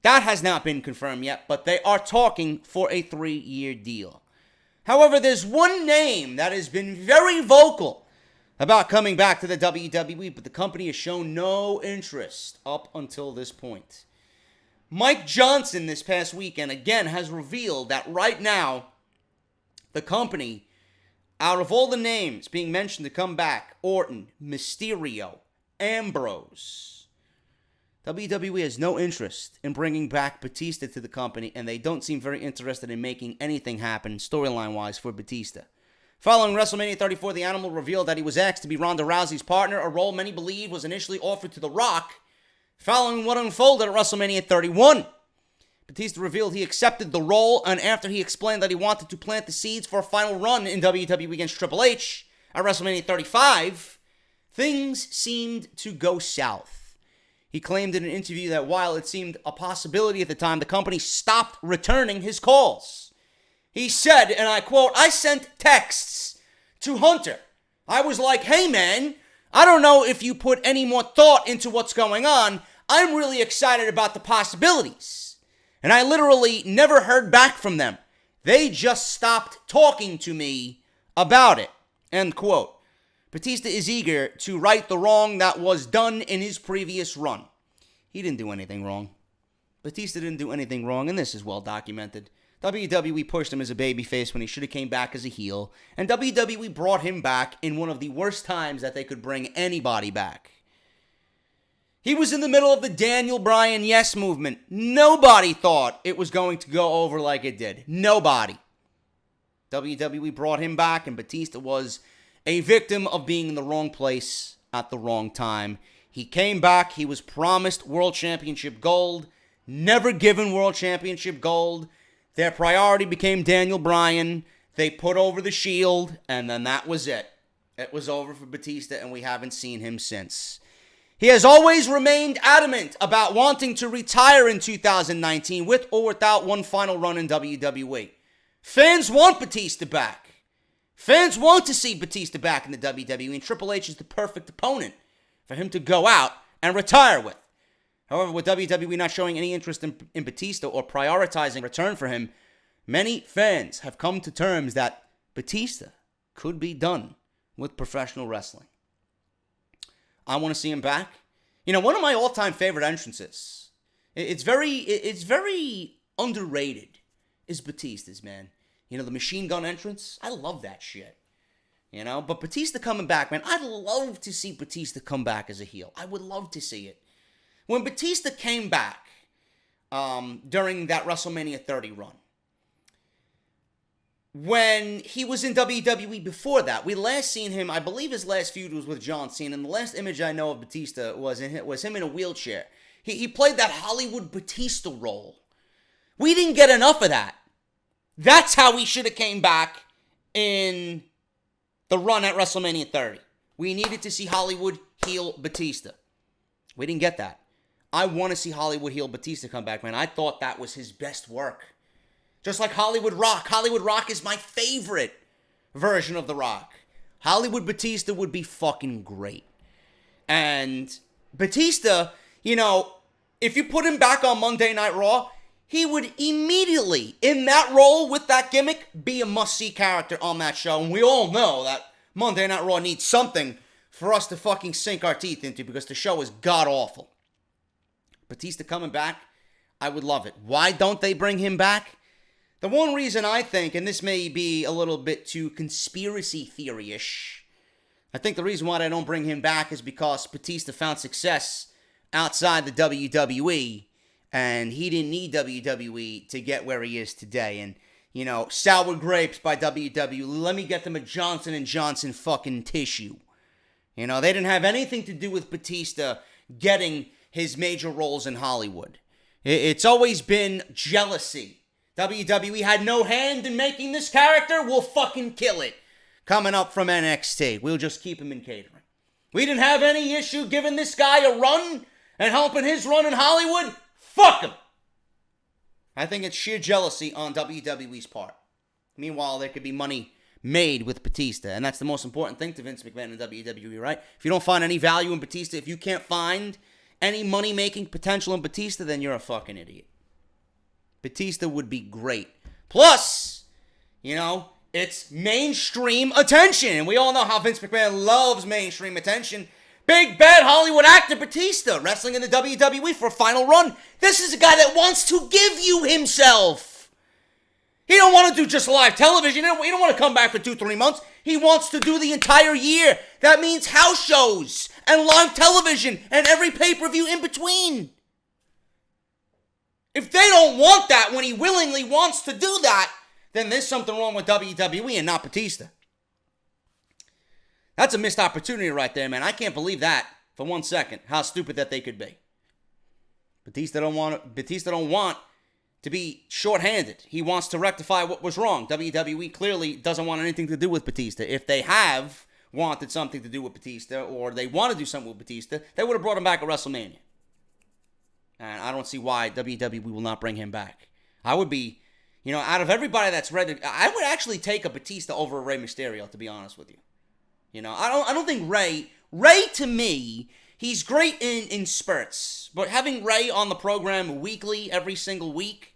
That has not been confirmed yet, but they are talking for a 3-year deal. However, there's one name that has been very vocal about coming back to the WWE, but the company has shown no interest up until this point. Mike Johnson this past weekend again has revealed that right now, the company, out of all the names being mentioned to come back, Orton, Mysterio, Ambrose, WWE has no interest in bringing back Batista to the company, and they don't seem very interested in making anything happen storyline-wise for Batista. Following WrestleMania 34, the Animal revealed that he was asked to be Ronda Rousey's partner, a role many believe was initially offered to The Rock, following what unfolded at WrestleMania 31. Batista revealed he accepted the role, and after he explained that he wanted to plant the seeds for a final run in WWE against Triple H at WrestleMania 35, things seemed to go south. He claimed in an interview that while it seemed a possibility at the time, the company stopped returning his calls. He said, and I quote, "I sent texts to Hunter. I was like, hey man, I don't know if you put any more thought into what's going on. I'm really excited about the possibilities. And I literally never heard back from them. They just stopped talking to me about it." End quote. Batista is eager to right the wrong that was done in his previous run. He didn't do anything wrong. Batista didn't do anything wrong, and this is well documented. WWE pushed him as a babyface when he should have came back as a heel, and WWE brought him back in one of the worst times that they could bring anybody back. He was in the middle of the Daniel Bryan Yes movement. Nobody thought it was going to go over like it did. Nobody. WWE brought him back, and Batista was a victim of being in the wrong place at the wrong time. He came back. He was promised World Championship gold. Never given World Championship gold. Their priority became Daniel Bryan. They put over the Shield, and then that was it. It was over for Batista, and we haven't seen him since. He has always remained adamant about wanting to retire in 2019 with or without one final run in WWE. Fans want Batista back. Fans want to see Batista back in the WWE, and Triple H is the perfect opponent for him to go out and retire with. However, with WWE not showing any interest in Batista or prioritizing return for him, many fans have come to terms that Batista could be done with professional wrestling. I want to see him back. You know, one of my all-time favorite entrances, it's very underrated, is Batista's, man. You know, the machine gun entrance, I love that shit. You know, but Batista coming back, man, I'd love to see Batista come back as a heel. I would love to see it. When Batista came back during that WrestleMania 30 run, when he was in WWE before that, we last seen him, I believe his last feud was with John Cena, and the last image I know of Batista was him in a wheelchair. He played that Hollywood Batista role. We didn't get enough of that. That's how we should have came back in the run at WrestleMania 30. We needed to see Hollywood heel Batista. We didn't get that. I want to see Hollywood heel Batista come back, man. I thought that was his best work. Just like Hollywood Rock. Hollywood Rock is my favorite version of The Rock. Hollywood Batista would be fucking great. And Batista, you know, if you put him back on Monday Night Raw, he would immediately, in that role with that gimmick, be a must-see character on that show. And we all know that Monday Night Raw needs something for us to fucking sink our teeth into because the show is god-awful. Batista coming back, I would love it. Why don't they bring him back? The one reason I think, and this may be a little bit too conspiracy theory-ish, I think the reason why they don't bring him back is because Batista found success outside the WWE, and he didn't need WWE to get where he is today. And, you know, sour grapes by WWE, let me get them a Johnson & Johnson fucking tissue. You know, they didn't have anything to do with Batista getting his major roles in Hollywood. It's always been jealousy. WWE had no hand in making this character. We'll fucking kill it. Coming up from NXT. We'll just keep him in catering. We didn't have any issue giving this guy a run and helping his run in Hollywood. Fuck him. I think it's sheer jealousy on WWE's part. Meanwhile, there could be money made with Batista. And that's the most important thing to Vince McMahon and WWE, right? If you don't find any value in Batista, if you can't find any money-making potential in Batista, then you're a fucking idiot. Batista would be great. Plus, you know, it's mainstream attention. And we all know how Vince McMahon loves mainstream attention. Big bad Hollywood actor Batista wrestling in the WWE for a final run. This is a guy that wants to give you himself. He don't want to do just live television. He don't want to come back for 2-3 months. He wants to do the entire year. That means house shows and live television and every pay-per-view in between. If they don't want that when he willingly wants to do that, then there's something wrong with WWE and not Batista. That's a missed opportunity right there, man. I can't believe that for 1 second, how stupid that they could be. Batista don't want to be shorthanded. He wants to rectify what was wrong. WWE clearly doesn't want anything to do with Batista. If they have wanted something to do with Batista, or they want to do something with Batista, they would have brought him back at WrestleMania. And I don't see why WWE will not bring him back. I would be, you know, out of everybody that's ready, I would actually take a Batista over a Rey Mysterio, to be honest with you. You know, I don't think Rey to me, he's great in spurts. But having Rey on the program weekly, every single week,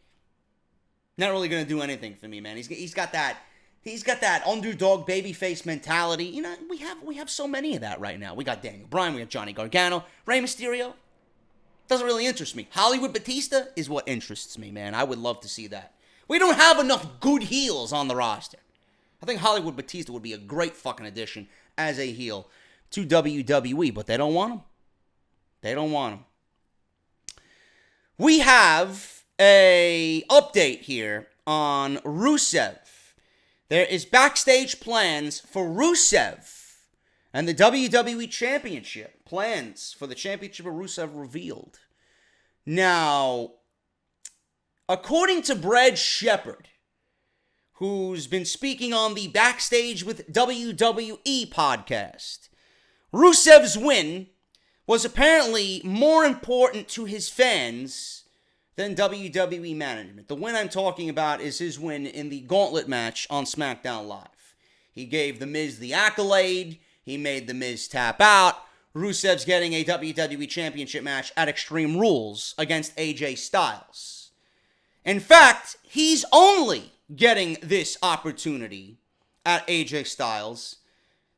not really going to do anything for me, man. He's got that underdog babyface mentality. You know, we have so many of that right now. We got Daniel Bryan, we got Johnny Gargano, Rey Mysterio. Doesn't really interest me. Hollywood Batista is what interests me, man. I would love to see that. We don't have enough good heels on the roster. I think Hollywood Batista would be a great fucking addition as a heel to WWE, but they don't want him. They don't want him. We have a update here on Rusev. There is backstage plans for Rusev and the WWE Championship. Plans for the Championship of Rusev revealed. Now, according to Brad Shepard, who's been speaking on the Backstage with WWE podcast, Rusev's win was apparently more important to his fans than WWE management. The win I'm talking about is his win in the Gauntlet match on SmackDown Live. He gave The Miz the accolade. He made The Miz tap out. Rusev's getting a WWE Championship match at Extreme Rules against AJ Styles. In fact, he's only getting this opportunity at AJ Styles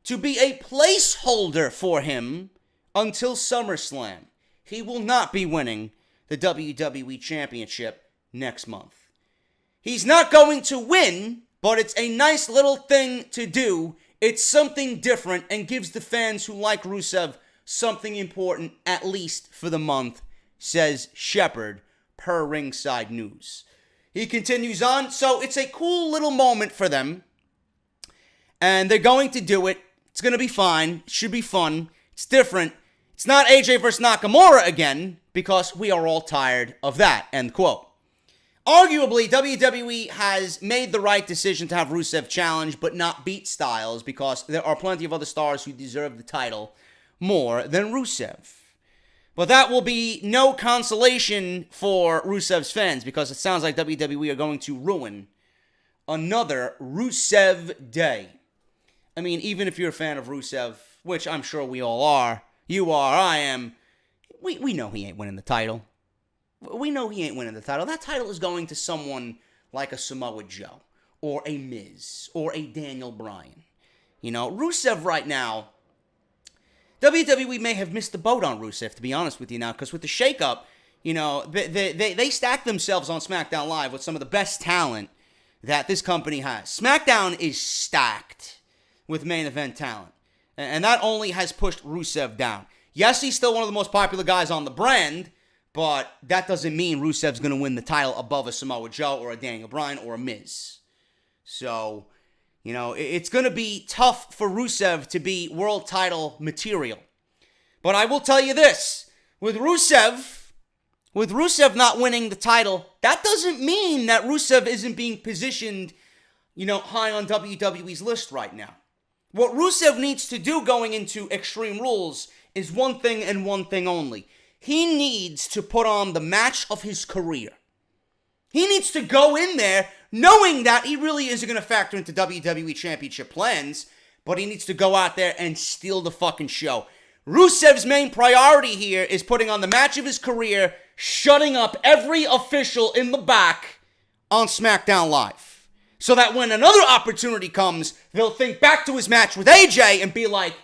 to be a placeholder for him until SummerSlam. He will not be winning the WWE Championship next month. He's not going to win, but it's a nice little thing to do. It's something different and gives the fans who like Rusev something important, at least for the month, says Shepard, per Ringside News. He continues on, so it's a cool little moment for them, and they're going to do it. It's going to be fine. It should be fun. It's different. It's not AJ versus Nakamura again, because we are all tired of that, end quote. Arguably, WWE has made the right decision to have Rusev challenge, but not beat Styles, because there are plenty of other stars who deserve the title more than Rusev. But that will be no consolation for Rusev's fans because it sounds like WWE are going to ruin another Rusev Day. I mean, even if you're a fan of Rusev, which I'm sure we all are, you are, I am, we know he ain't winning the title. We know he ain't winning the title. That title is going to someone like a Samoa Joe or a Miz or a Daniel Bryan. You know, Rusev right now, WWE may have missed the boat on Rusev, to be honest with you now, because with the shakeup, you know, they stacked themselves on SmackDown Live with some of the best talent that this company has. SmackDown is stacked with main event talent, and that only has pushed Rusev down. Yes, he's still one of the most popular guys on the brand, but that doesn't mean Rusev's going to win the title above a Samoa Joe or a Daniel Bryan or a Miz. So, you know, it's going to be tough for Rusev to be world title material. But I will tell you this, with Rusev not winning the title, that doesn't mean that Rusev isn't being positioned, you know, high on WWE's list right now. What Rusev needs to do going into Extreme Rules is one thing and one thing only. He needs to put on the match of his career. He needs to go in there knowing that he really isn't going to factor into WWE Championship plans, but he needs to go out there and steal the fucking show. Rusev's main priority here is putting on the match of his career, shutting up every official in the back on SmackDown Live. So that when another opportunity comes, they'll think back to his match with AJ and be like,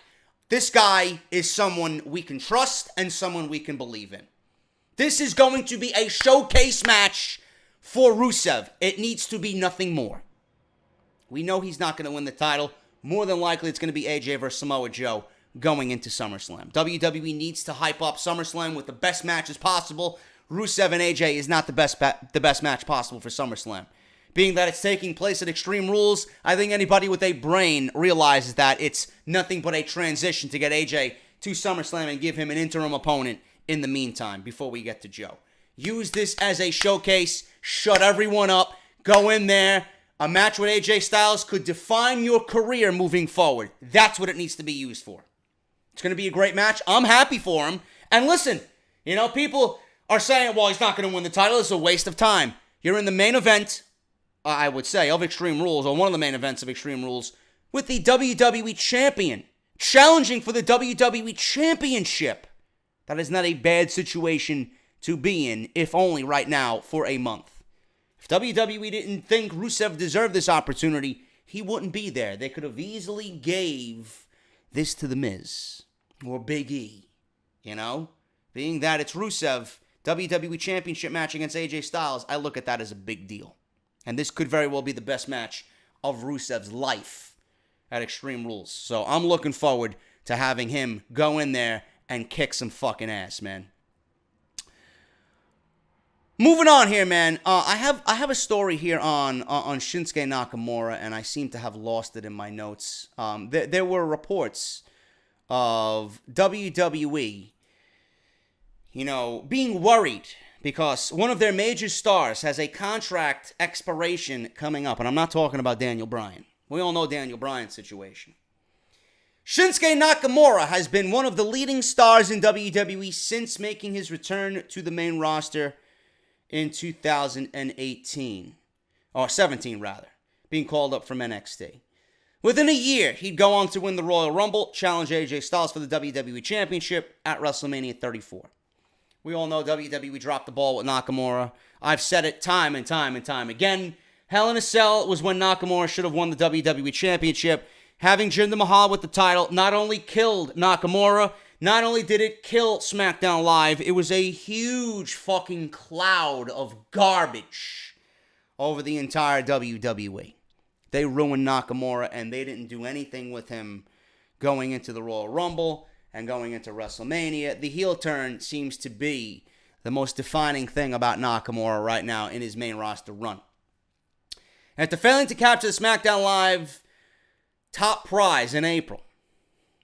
this guy is someone we can trust and someone we can believe in. This is going to be a showcase match for Rusev. It needs to be nothing more. We know he's not going to win the title. More than likely, it's going to be AJ versus Samoa Joe going into SummerSlam. WWE needs to hype up SummerSlam with the best matches possible. Rusev and AJ is not the best match possible for SummerSlam. Being that it's taking place at Extreme Rules, I think anybody with a brain realizes that it's nothing but a transition to get AJ to SummerSlam and give him an interim opponent in the meantime before we get to Joe. Use this as a showcase, shut everyone up, go in there. A match with AJ Styles could define your career moving forward. That's what it needs to be used for. It's going to be a great match. I'm happy for him. And listen, you know, people are saying, well, he's not going to win the title. It's a waste of time. You're in the main event, I would say, of Extreme Rules, or one of the main events of Extreme Rules, with the WWE Champion, challenging for the WWE Championship. That is not a bad situation to be in, if only right now for a month. If WWE didn't think Rusev deserved this opportunity, he wouldn't be there. They could have easily gave this to The Miz or Big E, you know? Being that it's Rusev, WWE Championship match against AJ Styles, I look at that as a big deal. And this could very well be the best match of Rusev's life at Extreme Rules. So I'm looking forward to having him go in there and kick some fucking ass, man. Moving on here, man. I have a story here on Shinsuke Nakamura, and I seem to have lost it in my notes. There were reports of WWE, you know, being worried because one of their major stars has a contract expiration coming up. And I'm not talking about Daniel Bryan. We all know Daniel Bryan's situation. Shinsuke Nakamura has been one of the leading stars in WWE since making his return to the main roster in 2018. Or 17, rather. Being called up from NXT. Within a year, he'd go on to win the Royal Rumble, challenge AJ Styles for the WWE Championship at WrestleMania 34. We all know WWE dropped the ball with Nakamura. I've said it time and time and time again. Hell in a Cell was when Nakamura should have won the WWE Championship. Having Jinder Mahal with the title not only killed Nakamura, not only did it kill SmackDown Live, it was a huge fucking cloud of garbage over the entire WWE. They ruined Nakamura, and they didn't do anything with him going into the Royal Rumble and going into WrestleMania. The heel turn seems to be the most defining thing about Nakamura right now in his main roster run. After failing to capture the SmackDown Live top prize in April,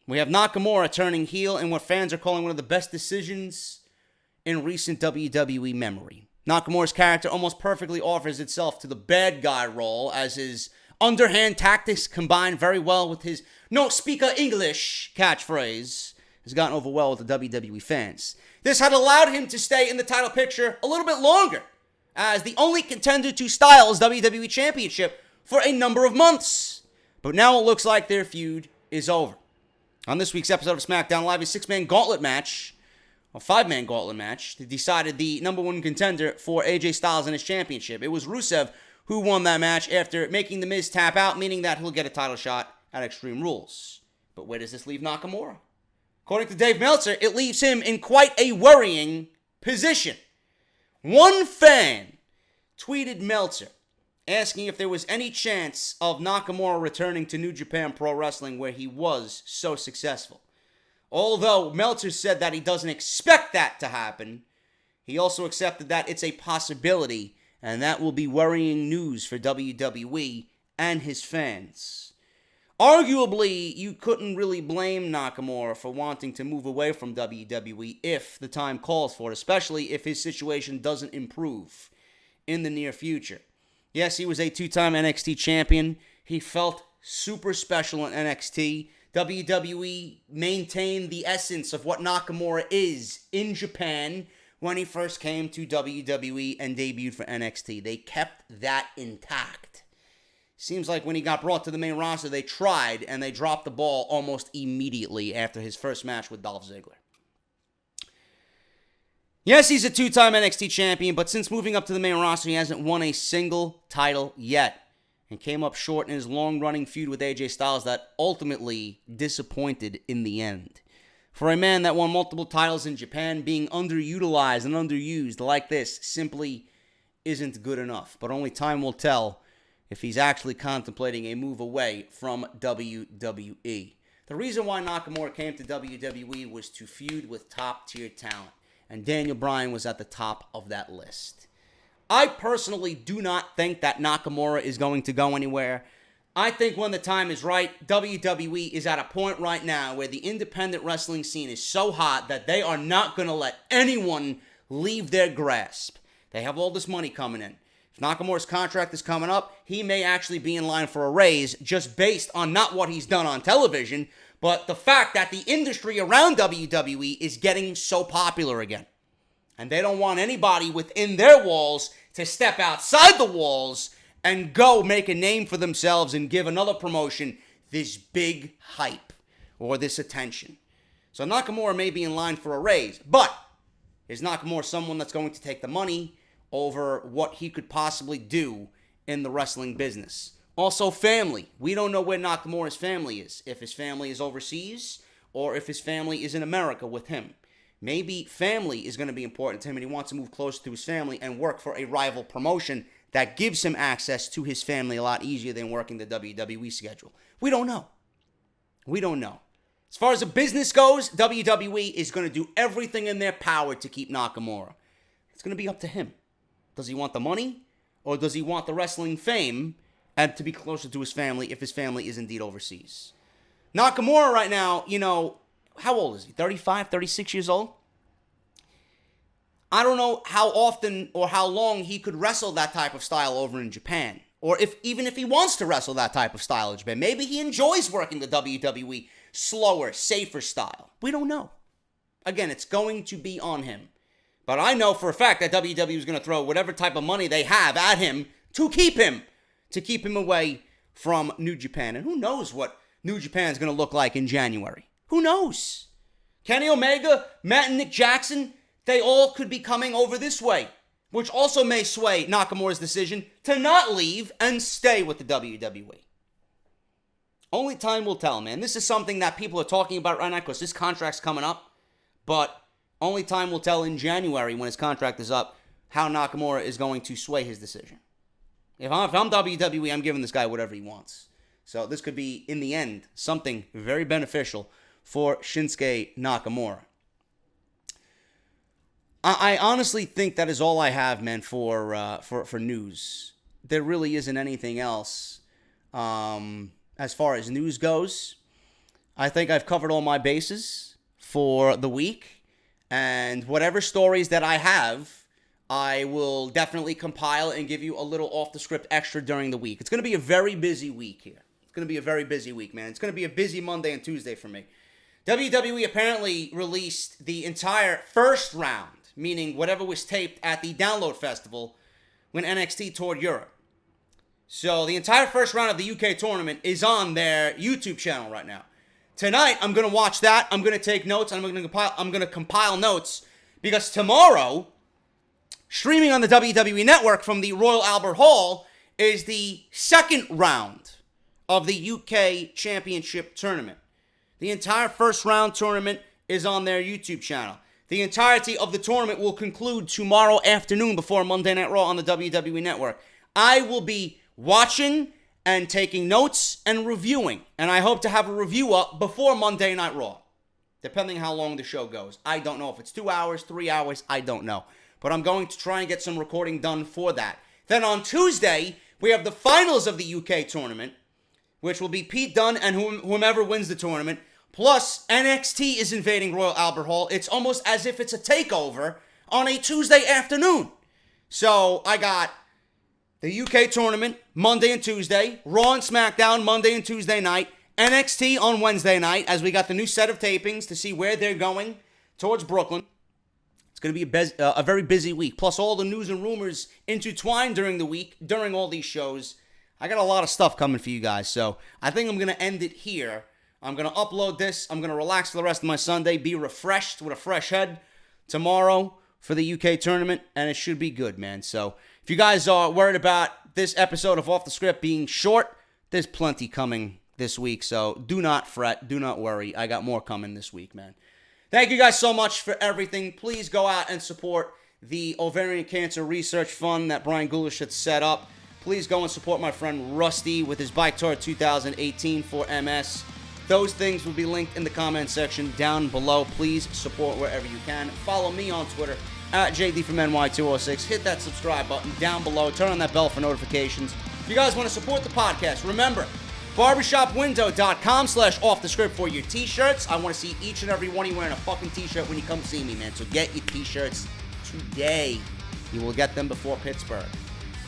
we have Nakamura turning heel in what fans are calling one of the best decisions in recent WWE memory. Nakamura's character almost perfectly offers itself to the bad guy role, as his underhand tactics combine very well with his "no speak English" catchphrase has gotten over well with the WWE fans. This had allowed him to stay in the title picture a little bit longer as the only contender to Styles' WWE Championship for a number of months. But now it looks like their feud is over. On this week's episode of SmackDown Live, a 6-man gauntlet match, a 5-man gauntlet match, that decided the number one contender for AJ Styles and his championship. It was Rusev who won that match after making The Miz tap out, meaning that he'll get a title shot at Extreme Rules. But where does this leave Nakamura? According to Dave Meltzer, it leaves him in quite a worrying position. One fan tweeted Meltzer asking if there was any chance of Nakamura returning to New Japan Pro Wrestling where he was so successful. Although Meltzer said that he doesn't expect that to happen, he also accepted that it's a possibility, and that will be worrying news for WWE and his fans. Arguably, you couldn't really blame Nakamura for wanting to move away from WWE if the time calls for it, especially if his situation doesn't improve in the near future. Yes, he was a 2-time NXT champion. He felt super special in NXT. WWE maintained the essence of what Nakamura is in Japan when he first came to WWE and debuted for NXT. They kept that intact. Seems like when he got brought to the main roster, they tried and they dropped the ball almost immediately after his first match with Dolph Ziggler. Yes, he's a 2-time NXT champion, but since moving up to the main roster, he hasn't won a single title yet and came up short in his long-running feud with AJ Styles that ultimately disappointed in the end. For a man that won multiple titles in Japan, being underutilized and underused like this simply isn't good enough. But only time will tell if he's actually contemplating a move away from WWE. The reason why Nakamura came to WWE was to feud with top-tier talent, and Daniel Bryan was at the top of that list. I personally do not think that Nakamura is going to go anywhere. I think when the time is right, WWE is at a point right now where the independent wrestling scene is so hot that they are not going to let anyone leave their grasp. They have all this money coming in. If Nakamura's contract is coming up, he may actually be in line for a raise just based on not what he's done on television, but the fact that the industry around WWE is getting so popular again. And they don't want anybody within their walls to step outside the walls and go make a name for themselves and give another promotion this big hype or this attention. So Nakamura may be in line for a raise, but is Nakamura someone that's going to take the money over what he could possibly do in the wrestling business? Also, family. We don't know where Nakamura's family is. If his family is overseas or if his family is in America with him. Maybe family is going to be important to him and he wants to move closer to his family and work for a rival promotion that gives him access to his family a lot easier than working the WWE schedule. We don't know. We don't know. As far as the business goes, WWE is going to do everything in their power to keep Nakamura. It's going to be up to him. Does he want the money or does he want the wrestling fame and to be closer to his family if his family is indeed overseas? Nakamura right now, how old is he? 35, 36 years old? I don't know how often or how long he could wrestle that type of style over in Japan. Or even if he wants to wrestle that type of style in Japan. Maybe he enjoys working the WWE slower, safer style. We don't know. Again, it's going to be on him. But I know for a fact that WWE is going to throw whatever type of money they have at him to keep him away from New Japan. And who knows what New Japan is going to look like in January. Who knows? Kenny Omega, Matt and Nick Jackson, they all could be coming over this way, which also may sway Nakamura's decision to not leave and stay with the WWE. Only time will tell, man. This is something that people are talking about right now because this contract's coming up, but only time will tell in January when his contract is up how Nakamura is going to sway his decision. If I'm WWE, I'm giving this guy whatever he wants. So this could be, in the end, something very beneficial for Shinsuke Nakamura. I honestly think that is all I have, man, for news. There really isn't anything else as far as news goes. I think I've covered all my bases for the week. And whatever stories that I have, I will definitely compile and give you a little off-the-script extra during the week. It's going to be a very busy week here. It's going to be a very busy week, man. It's going to be a busy Monday and Tuesday for me. WWE apparently released the entire first round, meaning whatever was taped at the Download Festival when NXT toured Europe. So the entire first round of the UK tournament is on their YouTube channel right now. Tonight, I'm going to watch that. I'm going to take notes. I'm going to compile notes because tomorrow, streaming on the WWE Network from the Royal Albert Hall, is the second round of the UK Championship Tournament. The entire first round tournament is on their YouTube channel. The entirety of the tournament will conclude tomorrow afternoon before Monday Night Raw on the WWE Network. I will be watching and taking notes and reviewing. And I hope to have a review up before Monday Night Raw, depending how long the show goes. I don't know if it's 2 hours, 3 hours, I don't know. But I'm going to try and get some recording done for that. Then on Tuesday, we have the finals of the UK tournament, which will be Pete Dunne and whomever wins the tournament. Plus, NXT is invading Royal Albert Hall. It's almost as if it's a takeover on a Tuesday afternoon. So I got the UK tournament Monday and Tuesday, Raw and SmackDown Monday and Tuesday night, NXT on Wednesday night as we got the new set of tapings to see where they're going towards Brooklyn. It's going to be a very busy week. Plus all the news and rumors intertwined during the week, during all these shows. I got a lot of stuff coming for you guys, so I think I'm going to end it here. I'm going to upload this. I'm going to relax for the rest of my Sunday, be refreshed with a fresh head tomorrow for the UK tournament, and it should be good, man. So if you guys are worried about this episode of Off the Script being short, there's plenty coming this week, so do not fret, do not worry. I got more coming this week, man. Thank you guys so much for everything. Please go out and support the Ovarian Cancer Research Fund that Brian Gulish had set up. Please go and support my friend Rusty with his Bike Tour 2018 for MS. Those things will be linked in the comment section down below. Please support wherever you can. Follow me on Twitter at JDFROMNY206. Hit that subscribe button down below. Turn on that bell for notifications. If you guys want to support the podcast, remember, barbershopwindow.com/offthescript for your t-shirts. I want to see each and every one of you wearing a fucking t-shirt when you come see me, man. So get your t-shirts today. You will get them before Pittsburgh.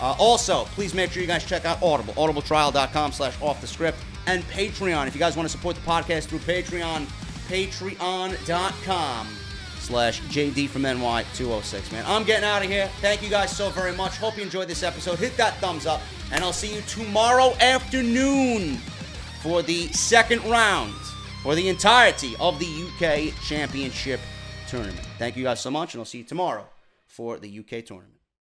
Also, please make sure you guys check out Audible, audibletrial.com/offthescript, and Patreon. If you guys want to support the podcast through Patreon, patreon.com/JD-from-NY206, man. I'm getting out of here. Thank you guys so very much. Hope you enjoyed this episode. Hit that thumbs up, and I'll see you tomorrow afternoon for the second round, or the entirety of the UK Championship Tournament. Thank you guys so much, and I'll see you tomorrow for the UK Tournament.